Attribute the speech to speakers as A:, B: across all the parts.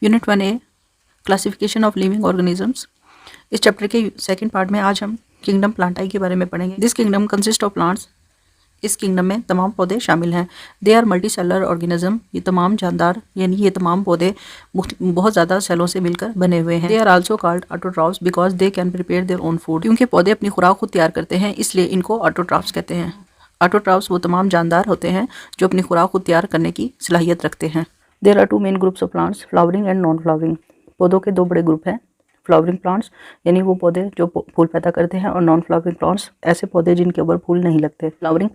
A: Unit 1A classification of living organisms. इस chapter के second part में आज हम किंगडम प्लांटाई के बारे में पढ़ेंगे। This kingdom consist of plants. इस किंगडम में तमाम पौधे शामिल हैं। They are multi cellular organism. ये तमाम जानदार यानी ये तमाम पौधे बहुत ज़्यादा सेलों से मिलकर बने हुए हैं। They are also called autotrophs because they can prepare their own food. क्योंकि पौधे अपनी खुराक खुद तैयार करते हैं इसलिए इनको ऑटोट्रॉफ्स कहते हैं। ऑटोट्रॉफ्स वो तमाम जानदार होते हैं जो अपनी खुराक खुद तैयार करने की सलाहियत रखते हैं। There are two main groups of plants, flowering and non flowering. पौधों के दो बड़े ग्रुप हैं। फ्लावरिंग प्लांट्स यानी वो पौधे जो फूल पैदा करते हैं, और नॉन फ्लावरिंग प्लांट्स ऐसे पौधे जिनके ऊपर फूल नहीं लगते। Flowering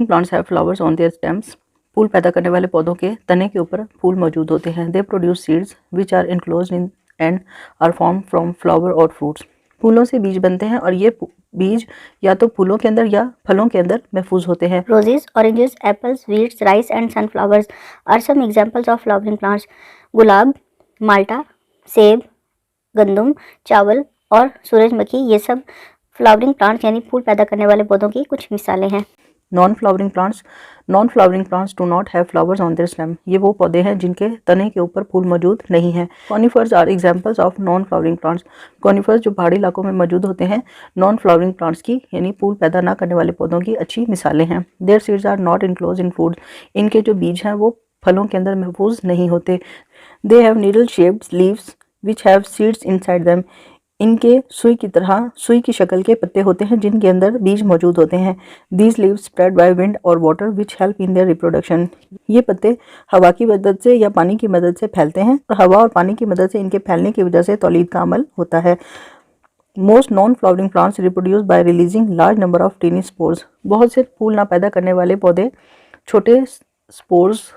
A: plants have flowers on their stems. फूल पैदा करने वाले पौधों के तने के ऊपर फूल मौजूद होते हैं। They produce seeds which are enclosed in and are form from flower और फ्रूट्स। फूलों से बीज बनते हैं और ये बीज या तो फूलों के अंदर या फलों के अंदर महफूज होते हैं।
B: Roses, oranges, apples, wheats, rice and sunflowers are some examples of flowering plants. गुलाब, माल्टा, सेब, गंदम, चावल और सूरजमुखी ये सब फ्लावरिंग प्लांट्स यानी फूल पैदा करने वाले पौधों की कुछ मिसालें हैं।
A: Non flowering plants do not have flowers on there stem. ये वो पौधे हैं जिनके तने के ऊपर फूल मौजूद नहीं है। Conifers are examples of non flowering plants. Conifers जो पहाड़ी इलाकों में मौजूद होते हैं नॉन फ्लावरिंग प्लांट्स की यानी फूल पैदा ना करने वाले पौधों की अच्छी मिसालें हैं। Their seeds are not enclose in food. इनके जो बीज हैं वो फलों के अंदर महफूज नहीं होते। They have needle shaped leaves which have seeds inside them. इनके सुई की तरह सुई की शक्ल के पत्ते होते हैं जिनके अंदर बीज मौजूद होते हैं। These leaves spread by wind और water which help in their reproduction. ये पत्ते हवा की मदद से या पानी की मदद से फैलते हैं और हवा और पानी की मदद से इनके फैलने की वजह से तौलीद का अमल होता है। Most non flowering plants reproduce by releasing large number of tiny spores. बहुत से फूल ना पैदा करने वाले पौधे छोटे स्पोर्स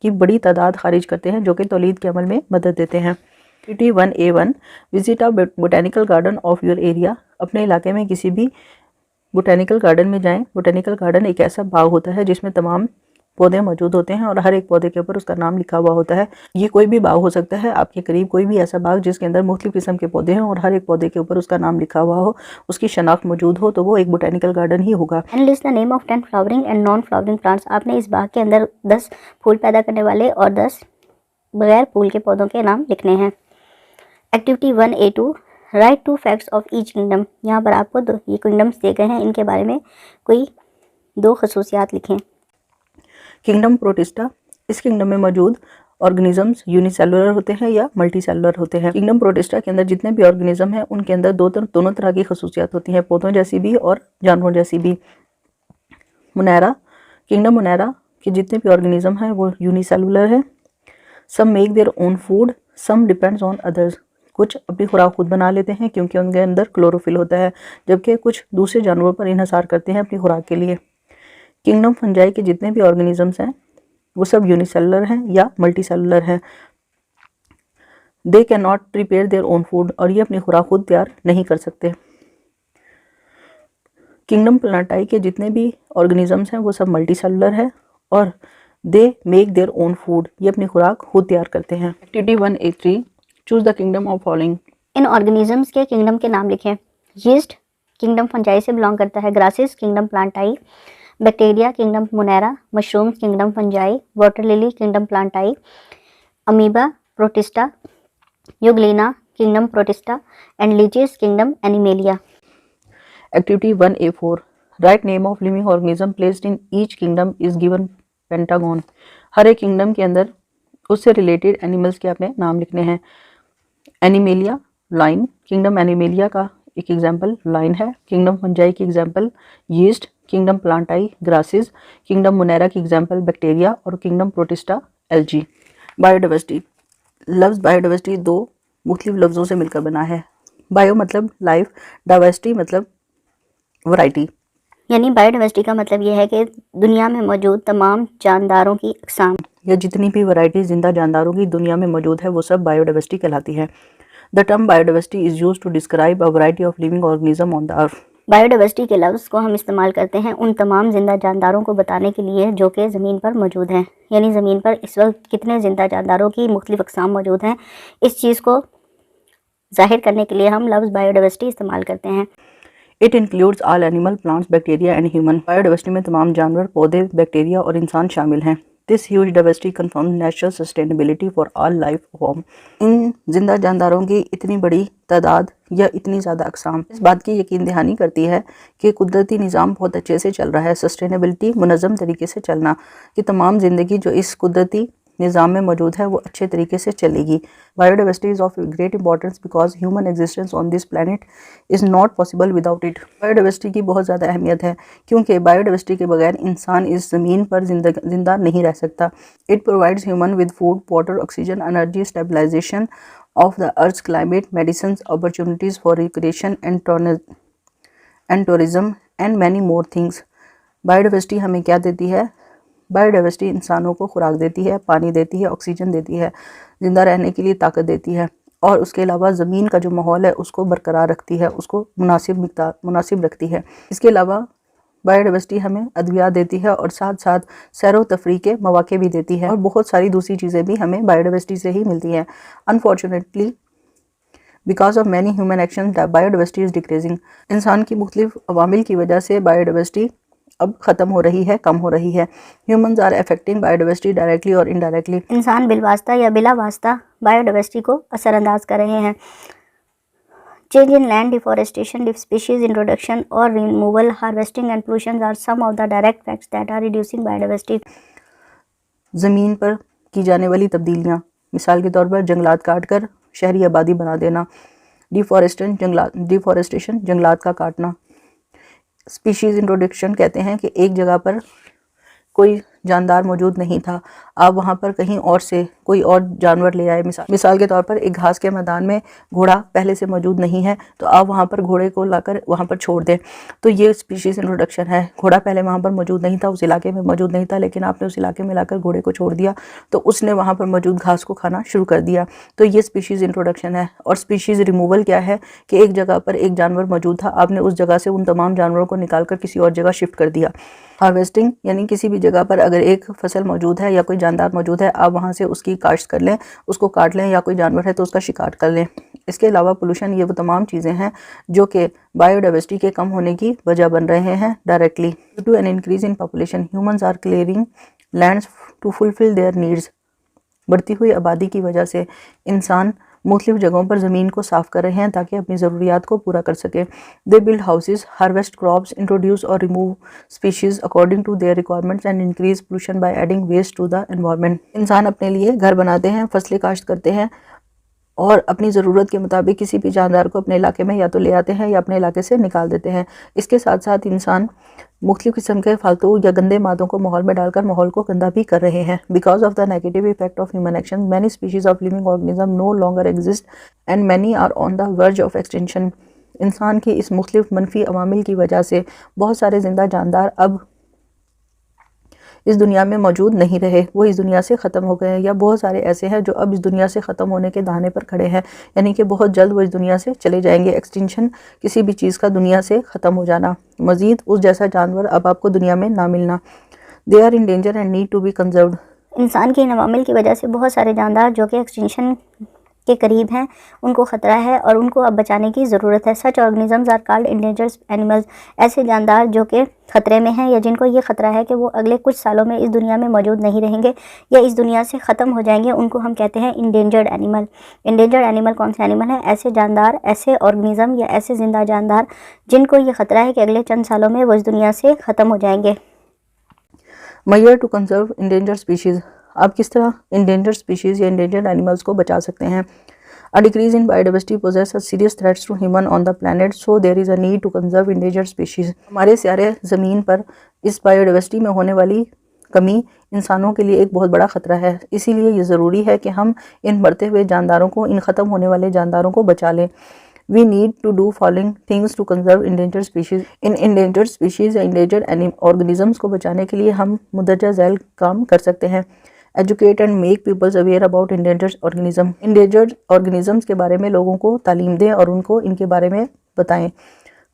A: की बड़ी तादाद खारिज करते हैं जो कि तौलीद के अमल में मदद देते हैं। Activity 1A1 visit a botanical garden of your area. अपने इलाके में किसी भी बोटेनिकल गार्डन में जाएं। बोटेनिकल गार्डन एक ऐसा बाग होता है जिसमें तमाम पौधे मौजूद होते हैं और हर एक पौधे के ऊपर उसका नाम लिखा हुआ होता है। ये कोई भी बाग हो सकता है, आपके करीब कोई भी ऐसा बाग जिसके अंदर मुख्तलिफ किस्म के पौधे हैं और हर एक पौधे के ऊपर उसका नाम लिखा हुआ हो, उसकी शनाख्त मौजूद हो, तो वो एक बोटेनिकल गार्डन ही होगा।
B: And list the name of 10 flowering and non flowering plants. आपने इस बाग के अंदर 10 फूल पैदा करने वाले और 10 बगैर फूल के पौधों के नाम लिखने हैं। Activity 1A2 right 2 facts of each kingdom. यहाँ पर आपको ये किंगडम्स दिए गए हैं, इनके बारे में कोई 2 खसूसियात लिखें।
A: Kingdom protista. इस किंगडम में मौजूद ऑर्गेनिजम्स यूनिसेलुलर होते हैं या मल्टी सेलुलर होते हैं। किंगडम प्रोटिस्टा के अंदर जितने भी ऑर्गेनिज्म हैं उनके अंदर दोनों तरह की खसूसियात होती हैं, पौधों जैसी भी और जानवरों जैसी भी। मुनैरा, किंगडम मुनैरा के जितने भी ऑर्गेनिज्म हैं वो यूनिसेलुलर है। Some make their own food, some depends on others. कुछ अपनी खुराक खुद बना लेते हैं क्योंकि उनके अंदर क्लोरोफिल होता है, जबकि कुछ दूसरे जानवरों पर इन्हसार करते हैं अपनी खुराक के लिए। किंगडम फंजाई के जितने भी ऑर्गेनिजम्स हैं वो सब यूनिसेलुलर हैं या मल्टी सेलुलर हैं। They can not prepare their own food, और ये अपनी खुराक खुद तैयार नहीं कर सकते। किंगडम प्लांटाई के जितने भी ऑर्गेनिजम्स हैं वो सब मल्टी सेलुलर है और they make their own food, ये अपनी खुराक खुद तैयार करते हैं। Activity 1A3 choose the kingdom of following.
B: इन ऑर्गेनिजम्स के किंगडम के नाम लिखें। यीस्ट किंगडम फंजाई से बिलोंग करता है। Grasses kingdom plantae. Bacteria kingdom monera. Mushrooms kingdom fungi. Water lily kingdom plantae. Amoeba protista. Euglena kingdom protista and leeches kingdom animalia.
A: Activity 1A4 write name of living organism placed in each kingdom is given pentagon. हर एक kingdom के अंदर उससे related animals के अपने नाम लिखने हैं। एनिमेलिया लाइन, किंगडम एनिमेलिया का एक एग्जाम्पल लाइन है। किंगडम फंजाई की example yeast. Kingdom plantae grasses. Kingdom monera की एग्जाम्पल बैक्टीरिया और किंगडम प्रोटिस्टा एल्गी। बायोडाइवर्सिटी। लफ्ज़ बायोडाइवर्सिटी 2 मुख्तलिफ लफ्ज़ों से मिलकर बना है। बायो मतलब लाइफ, डाइवर्सिटी मतलब वैरायटी।
B: यानी बायोडाइवर्सिटी का मतलब यह है कि दुनिया में मौजूद तमाम जानदारों की अक़साम
A: या जितनी भी वैरायटी जिंदा जानदारों की दुनिया में मौजूद है वो सब बायोडाइवर्सिटी कहलाती है। The term biodiversity is used to describe a variety of living organism on the earth. Biodiversity के लफ्ज़ को हम इस्तेमाल करते हैं उन तमाम जिंदा जानदारों को बताने के लिए जो कि ज़मीन पर मौजूद हैं। यानी ज़मीन पर इस वक्त कितने जिंदा जानदारों की मुख्तलिफ अक़साम मौजूद हैं, इस चीज़ को जाहिर करने के लिए हम लफ्ज़ बायोडाइवर्सिटी इस्तेमाल करते हैं। It includes all animal, plants, bacteria and human. Biodiversity में तमाम जानवर, पौधे, बैक्टीरिया और इंसान शामिल हैं। This huge diversity confirms natural sustainability for all life form. इन जिंदा जानदारों की इतनी बड़ी तादाद या इतनी ज़्यादा अक़साम इस बात की यकीन दहानी करती है कि कुदरती निज़ाम बहुत अच्छे से चल रहा है। सस्टेनेबिलिटी मुनज़्ज़म तरीके से चलना कि तमाम ज़िंदगी जो इस कुदरती निज़ाम में मौजूद है वो अच्छे तरीके से चलेगी। Biodiversity is of great importance because human existence on this planet is not possible without it. Biodiversity की बहुत ज़्यादा अहमियत है क्योंकि बायोडाइवर्सिटी के बगैर इंसान इस ज़मीन पर जिंदा नहीं रह सकता। It provides human with food, water, oxygen, energy, stabilization of the earth climate, medicine, opportunities for recreation and tourism and many more things. Biodiversity हमें क्या देती है? बायोडाइवर्सिटी इंसानों को खुराक देती है, पानी देती है, ऑक्सीजन देती है, ज़िंदा रहने के लिए ताकत देती है और उसके अलावा ज़मीन का जो माहौल है उसको बरकरार रखती है, उसको मुनासिब रखती है। इसके अलावा बायोडाइवर्सिटी हमें अद्वियात देती है और साथ साथ सैरो तफरी के मौके भी देती है और बहुत सारी दूसरी चीज़ें भी हमें बायोडाइवर्सिटी से ही मिलती हैं। Unfortunately because of many human action biodiversity is decreasing. इंसान की मुख्तलिफ अवामिल की वजह से बायोडाइवर्सिटी अब ख़त्म हो रही है, कम हो रही है। Humans are affecting biodiversity directly और इनडायरेक्टली।
B: इंसान बिलवास्ता या बिला वास्ता बायोडाइवर्सिटी को असरअंदाज कर रहे हैं। Change in land, deforestation, species introduction और removal, harvesting and pollution are some of the direct facts that are reducing biodiversity.
A: ज़मीन पर की जाने वाली तब्दीलियाँ, मिसाल के तौर पर जंगलात काट कर शहरी आबादी बना देना, डिफॉरेस्टेशन जंगलात का काटना, स्पीशीज़ इंट्रोडक्शन कहते हैं कि एक जगह पर कोई जानदार मौजूद नहीं था, आप वहाँ पर कहीं और से कोई और जानवर ले आए। मिसाल के तौर पर एक घास के मैदान में घोड़ा पहले से मौजूद नहीं है तो आप वहाँ पर घोड़े को लाकर वहाँ पर छोड़ दें, तो ये स्पीशीज़ इंट्रोडक्शन है। घोड़ा पहले वहाँ पर मौजूद नहीं था, उस इलाके में मौजूद नहीं था, लेकिन आपने उस इलाके में लाकर घोड़े को छोड़ दिया तो उसने वहाँ पर मौजूद घास को खाना शुरू कर दिया, तो ये स्पीशीज़ इंट्रोडक्शन है। और स्पीशीज़ रिमूवल क्या है कि एक जगह पर एक जानवर मौजूद था, आपने उस जगह से उन तमाम जानवरों को निकाल कर किसी और जगह शिफ्ट कर दिया। हार्वेस्टिंग यानी किसी भी जगह पर अगर एक फसल मौजूद है या कोई जानदार मौजूद है, आप वहाँ से उसकी काश्त कर लें, उसको काट लें, या कोई जानवर है तो उसका शिकार कर लें। इसके अलावा पोल्यूशन, ये वो तमाम चीज़ें हैं जो कि बायोडाइवर्सिटी के कम होने की वजह बन रहे हैं directly. Due to an increase in population humans are clearing lands to fulfil their needs. बढ़ती हुई आबादी की वजह से इंसान मुख्तलिफ जगहों पर ज़मीन को साफ़ कर रहे हैं ताकि अपनी ज़रूरियात को पूरा कर सकें। They build houses, harvest crops, introduce और remove species according to their requirements and increase pollution by adding waste to the environment. इंसान अपने लिए घर बनाते हैं, फसलें काश्त करते हैं और अपनी ज़रूरत के मुताबिक किसी भी जानदार को अपने इलाके में या तो ले आते हैं या अपने इलाके से निकाल देते हैं। इसके साथ साथ इंसान मुख्तलिफ किस्म के फालतू या गंदे मादों को माहौल में डालकर माहौल को गंदा भी कर रहे हैं। Because of the negative effect of human action many species of living organism no longer exist and many are on the verge of extension. इंसान की इस मुख्तलिफ मनफी अवामिल की वजह से बहुत सारे जिंदा जानदार अब इस दुनिया में मौजूद नहीं रहे, वो इस दुनिया से ख़त्म हो गए हैं, या बहुत सारे ऐसे हैं जो अब इस दुनिया से ख़त्म होने के दहाने पर खड़े हैं, यानी कि बहुत जल्द वो इस दुनिया से चले जाएंगे। एक्सटिंक्शन किसी भी चीज़ का दुनिया से ख़त्म हो जाना, मज़ीद उस जैसा जानवर अब आपको दुनिया में ना मिलना। They are in danger and need to be conserved.
B: इंसान की इन अवामिल की वजह से बहुत सारे जानदार जो कि एक्सटिंक्शन के करीब हैं उनको ख़तरा है और उनको अब बचाने की ज़रूरत है। Such organisms are called endangered animals. ऐसे जानदार जो कि ख़तरे में हैं या जिनको ये ख़तरा है कि वो अगले कुछ सालों में इस दुनिया में मौजूद नहीं रहेंगे या इस दुनिया से ख़त्म हो जाएंगे, उनको हम कहते हैं इंडेंजर्ड एनिमल। इंडेंजर्ड एनिमल कौन से एनिमल हैं? ऐसे जानदार, ऐसे ऑर्गेनिज़म या ऐसे ज़िंदा जानदार जिनको ये ख़तरा है कि अगले चंद सालों में वो इस दुनिया से ख़त्म हो जाएंगे।
A: Measure to conserve endangered species. आप किस तरह इंडेंजर्ड स्पीशीज़ या इंडेंजर्ड एनिमल्स को बचा सकते हैं? A decrease in biodiversity poses serious threats to human on the planet, so there is a need to conserve endangered species. हमारे सारे ज़मीन पर इस बायोडाइवर्सिटी में होने वाली कमी इंसानों के लिए एक बहुत बड़ा ख़तरा है, इसीलिए ये ज़रूरी है कि हम इन बढ़ते हुए जानदारों को, इन ख़त्म होने वाले जानदारों को बचा लें। We need to do following things to conserve endangered species. In endangered species या endangered organisms को बचाने के लिए हम मुंदरजा झैल काम कर सकते हैं। Educate and make peoples aware about endangered organism. Endangered organisms के बारे में लोगों को तालीम दें और उनको इनके बारे में बताएं।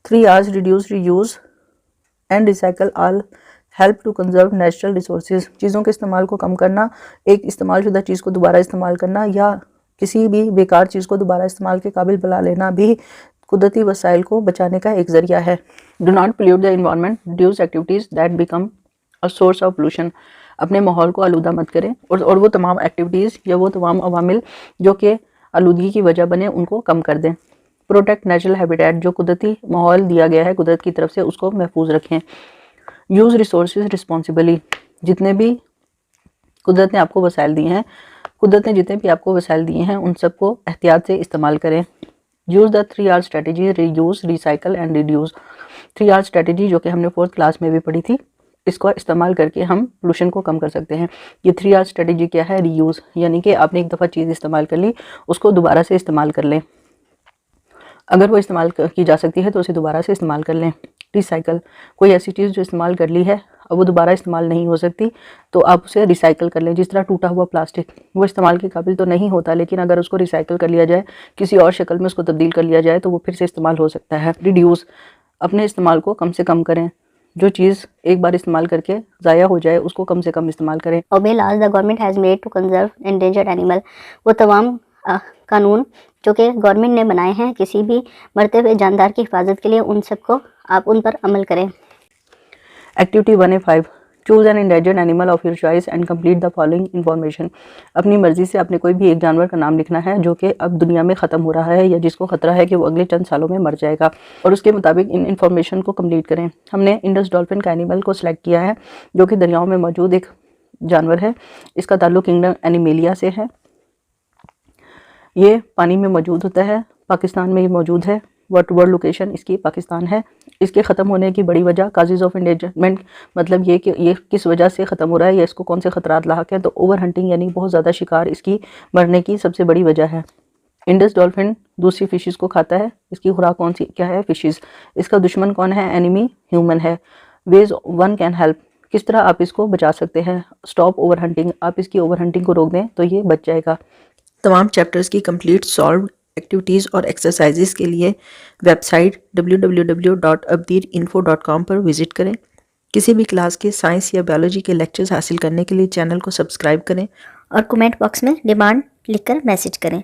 A: 3 R's reduce, reuse and recycle all help to conserve natural resources. चीज़ों के इस्तेमाल को कम करना, एक इस्तेमाल शुदा चीज़ को दोबारा इस्तेमाल करना या किसी भी बेकार चीज़ को दोबारा इस्तेमाल के काबिल बना लेना भी कुदरती वसाइल को बचाने का एक ज़रिया है। Do not pollute the environment, reduce activities that become a source of pollution. अपने माहौल को आलूदा मत करें और वो तमाम एक्टिविटीज़ या वो तमाम अवामिल जो कि आलूदगी की वजह बने उनको कम कर दें। प्रोटेक्ट नेचुरल हैबिटेट, जो कुदरती माहौल दिया गया है कुदरत की तरफ से उसको महफूज रखें। यूज़ रिसोर्सेज रिस्पॉन्सिबली, जितने भी कुदरत ने आपको वसाइल दिए हैं, कुदरत ने जितने भी आपको वसाइल दिए हैं उन सबको एहतियात से इस्तेमाल करें। Use the 3R strategy, reuse, recycle and reduce. 3R strategy जो कि हमने 4th क्लास में भी पढ़ी थी, इसका इस्तेमाल करके हम पोल्यूशन को कम कर सकते हैं। ये 3R स्ट्रेटजी क्या है? रीयूज़, यानी कि आपने एक दफ़ा चीज़ इस्तेमाल कर ली, उसको दोबारा से इस्तेमाल कर लें। अगर वो इस्तेमाल की जा सकती है तो उसे दोबारा से इस्तेमाल कर लें। रिसाइकल, कोई ऐसी चीज़ जो इस्तेमाल कर ली है अब वो दोबारा इस्तेमाल नहीं हो सकती तो आप उसे रिसाइकल कर लें। जिस तरह टूटा हुआ प्लास्टिक वो इस्तेमाल के काबिल तो नहीं होता, लेकिन अगर उसको रिसाइकल कर लिया जाए, किसी और शक्ल में उसको तब्दील कर लिया जाए तो वो फिर से इस्तेमाल हो सकता है। रिड्यूस, अपने इस्तेमाल को कम से कम करें। जो चीज़ एक बार इस्तेमाल करके ज़ाया हो जाए उसको कम से कम इस्तेमाल करें।
B: Obey laws the government has made to conserve endangered animal, वो तमाम कानून जो कि गवर्नमेंट ने बनाए हैं किसी भी मरते हुए जानदार की हिफाजत के लिए, उन सबको आप उन पर अमल करें।
A: Activity 1A5, choose N endangered animal of your choice and complete the following information. अपनी मर्जी से आपने कोई भी एक जानवर का नाम लिखना है जो कि अब दुनिया में ख़त्म हो रहा है या जिसको ख़तरा है कि वो अगले चंद सालों में मर जाएगा, और उसके मुताबिक इन इन्फॉर्मेशन को कंप्लीट करें। हमने इंडस डॉल्फिन का एनिमल को सिलेक्ट किया है जो कि दरियाओं में मौजूद एक जानवर है। इसका ताल्लुक किंगडम एनिमेलिया से है। ये पानी में मौजूद होता है, पाकिस्तान में ये मौजूद है। वर्ल्ड लोकेशन इसकी पाकिस्तान है। इसके ख़त्म होने की बड़ी वजह काजेज़ ऑफ एंडेंजरमेंट, मतलब ये कि ये किस वजह से ख़त्म हो रहा है या इसको कौन से ख़तरात लाक हैं, तो ओवर हंटिंग यानी बहुत ज़्यादा शिकार इसकी मरने की सबसे बड़ी वजह है। इंडस डॉल्फिन दूसरी फिशेस को खाता है। इसकी खुराक कौन सी क्या है? फिशेस। इसका दुश्मन कौन है? एनिमी ह्यूमन है। वेज 1 कैन हेल्प, किस तरह आप इसको बचा सकते हैं? स्टॉप ओवर हंटिंग, आप इसकी ओवर हंटिंग को रोक दें तो ये बच जाएगा। तमाम चैप्टर्स की कंप्लीट सॉल्व एक्टिविटीज़ और एक्सरसाइजेस के लिए वेबसाइट www.abdirinfo.com पर विज़िट करें। किसी भी क्लास के साइंस या बायोलॉजी के लेक्चर्स हासिल करने के लिए चैनल को सब्सक्राइब करें
B: और कमेंट बॉक्स में डिमांड लिखकर मैसेज करें।